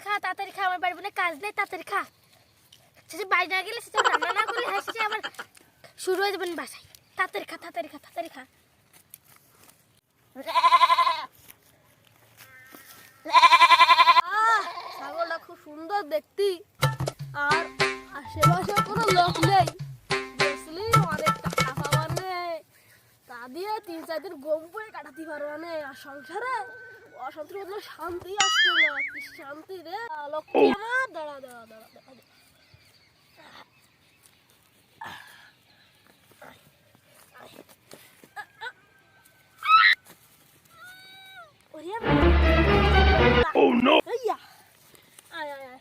খা তাড়াতাড়ি খা, আমার বাড়ি বোনে কাজ নেই, তাড়াতাড়ি খা। সে বাড়ি না গেলে সে রান্না না করলে হ্যাঁ সে আবার শুরু হয়ে যাবেন বাসায়। তাড়াতাড়ি খা, তাড়াতাড়ি খা, তাড়াতাড়ি খা। ছাগলটা খুব সুন্দর দেখতি, আর আশেপাশে কোনো লোক নেই, বুঝলি অনেক টাকা পাবানে, তা দিয়ে 3-4 দিন গম করে কাটাতে পারবানে। আর সংসারে অশান্তির মধ্যে শান্তি আসছে না, কি শান্তি রে লক্ষ্মী আমার। দাঁড়া দাঁড়া দাঁড়া দাঁড়া, Oh no! আয় আয় আয়।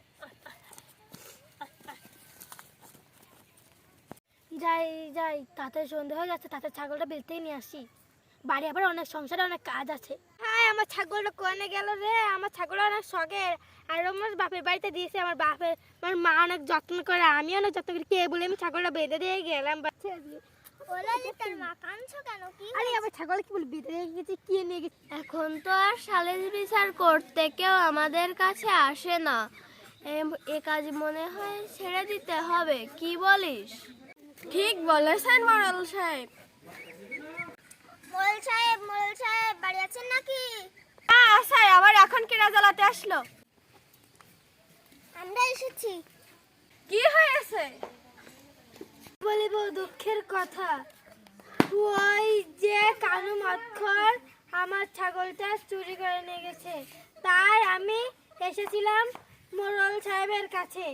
যাই যাই, তাতে সন্ধে হয়ে যাচ্ছে, তাতে ছাগলটা বেচতেই নিয়ে আসি। বাড়ি আবার অনেক সংসারে অনেক কাজ আছে। হ্যাঁ, আমার ছাগলটা কোনে গেল রে? আমার ছাগলটা অনেক শখের, আর আমার বাপের বাড়িতে দিয়েছে। আমার মা অনেক যত্ন করে, আমি অনেক যত্ন করি। কে বলে আমি ছাগলটা বেঁধে দিয়ে গেলাম। আরে আমার ছাগল কি বলে বেঁধে রেখে গেছি, কে নিয়ে গেছি। এখন তো আর সালিশ বিচার করতে কেউ আমাদের কাছে আসে না, এ কাজ মনে হয় ছেড়ে দিতে হবে, কি বলিস? ঠিক বলেছেন মোড়ল সাহেব। মোড়ল সাহেব বাড়ি আছেন নাকি? হ্যাঁ আছে, আবার এখন কেনা জ্বালাতে আসলো? আমরা এসেছি। কি হয়েছে? বলিব দুঃখের কথা, ওই যে কানু মদখর আমার ছাগলটা চুরি করে নিয়ে গেছে, তাই আমি এসেছিলাম মোড়ল সাহেবের কাছে।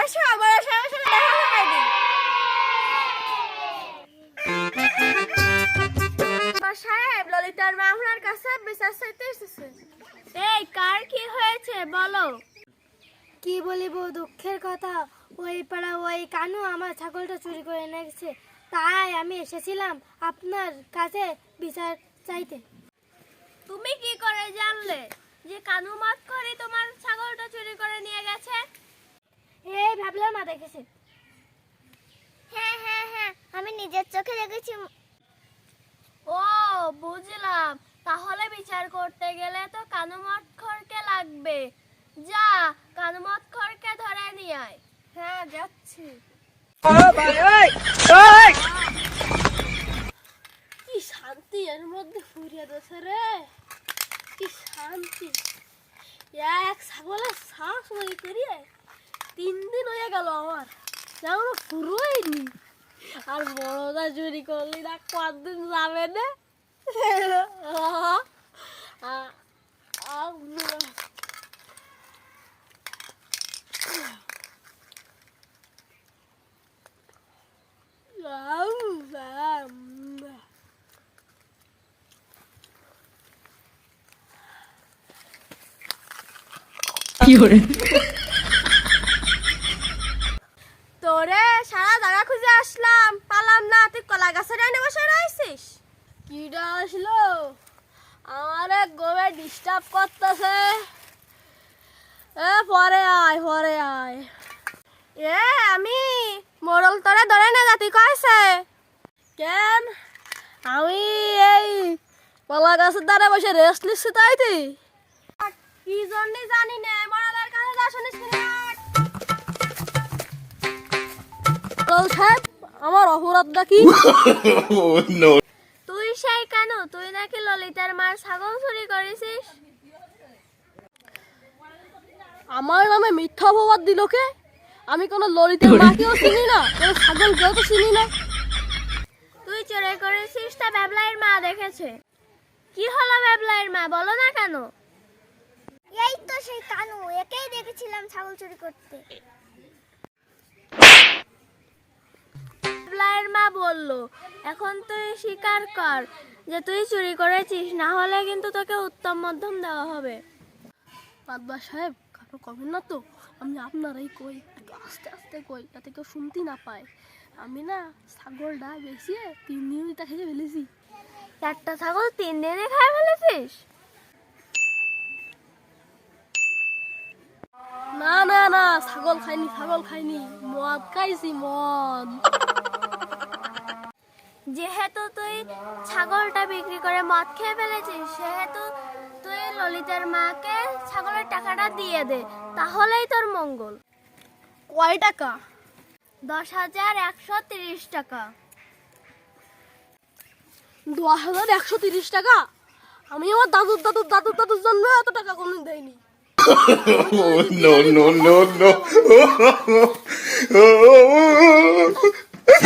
এসো আমার সাথে দেখা লাগাই দিই। সাহেব, ললিতার মা আপনার কাছে বিচার চাইতে এসেছে। এই কার কি হয়েছে বলো? কি বলিব দুঃখের কথা, ওই পাড়া ওই কানু আমার ছাগলটা চুরি করে নিয়ে গেছে, তাই আমি এসেছিলাম আপনার কাছে বিচার চাইতে। তুমি কি করে জানলে যে কানু মদখরি তোমার ছাগলটা চুরি করে নিয়ে গেছে? এই ভাবলাম মা দেখেছে। হ্যাঁ হ্যাঁ হ্যাঁ, আমি নিজের চোখে দেখেছি। ও বুঝলাম, তাহলে বিচার করতে গেলে তো কানু মদখরকে লাগবে। যা, কানু মদখরকে ধরে নিয়ে আয়। হ্যাঁ যাচ্ছি। কি শান্তি এর মধ্যে ফুরিয়ে দিয়েছে রে, কি শান্তি। এক ছাগলের শ্বাস ওই করিয়ে 3 দিন হয়ে গেল আমার, যেমন পুরোই নি। আর বড়দা চুরি করলি না, কতদিন যাবে না? তোরে সারা জায়গা খুঁজে আসলাম, পালাম না, তুই কলা গাছের এনে বসে রয়েছিস। কিডা আসলো? আমার গোবে ডিস্টার্ব করতেছে। পরে আয়, পরে আয়। আমি মোড়ল তোরে ধরে না যাতি কয়েছে কেন? আমি এই কলা গাছের দ্বারা বসে রেস্ট নিচ্ছি, তাই তুই কি জন্য জানি না। মোড়লের কাছে যা শুনিস সাহেব, আমার অপরাধটা কি? Oh no! তুই সেই কানু, তুই নাকি ললিতার মার ছাগল চুরি করেছিস? আমার নামে মিথ্যা অপবাদ দিল কে? আমি কোনো ললিতার মাকেও চিনি না, কোনো ছাগলকেও তো চিনি না। তুই চুরি করেছিস তা ব্যাবলাইয়ের মা দেখেছে। কি হলো ব্যাবলাইয়ের মা, বলো না কেন? এই তো সেই কানু, একেই দেখেছিলাম ছাগল চুরি করতে। ব্যাবলাইয়ের মা বলল, এখন তুই স্বীকার কর যে তুই চুরি করেছিস, না হলে কিন্তু তোকে উত্তম মধ্যম দেওয়া হবে। মাতবার সাহেব, কারো কমেন না তো, আমি আপনারাই কই, একটু আস্তে আস্তে কই, যাতে কেউ শুনতে না পায়। আমি না ছাগলটা বেশি 3 দিন খেয়ে ফেলেছি। একটা ছাগল 3 দিনে খাই ফেলেছিস? না না না, ছাগল খাইনি, ছাগল খাইনি, মদ খাইছি, মদ। যেহেতু তুই ছাগলটা বিক্রি করে মদ খেয়ে ফেলেছিস, সেহেতু তুই ললিতের মাকে ছাগলের টাকাটা দিয়ে দে, তাহলেই তোর মঙ্গল। কয় টাকা? 10,130 টাকা। 10,130 টাকা? আমি আমার দাদুর দাদুর দাদুর দাদুর জন্য এত টাকা কোনদিন দেয়নি। Oh no no no no!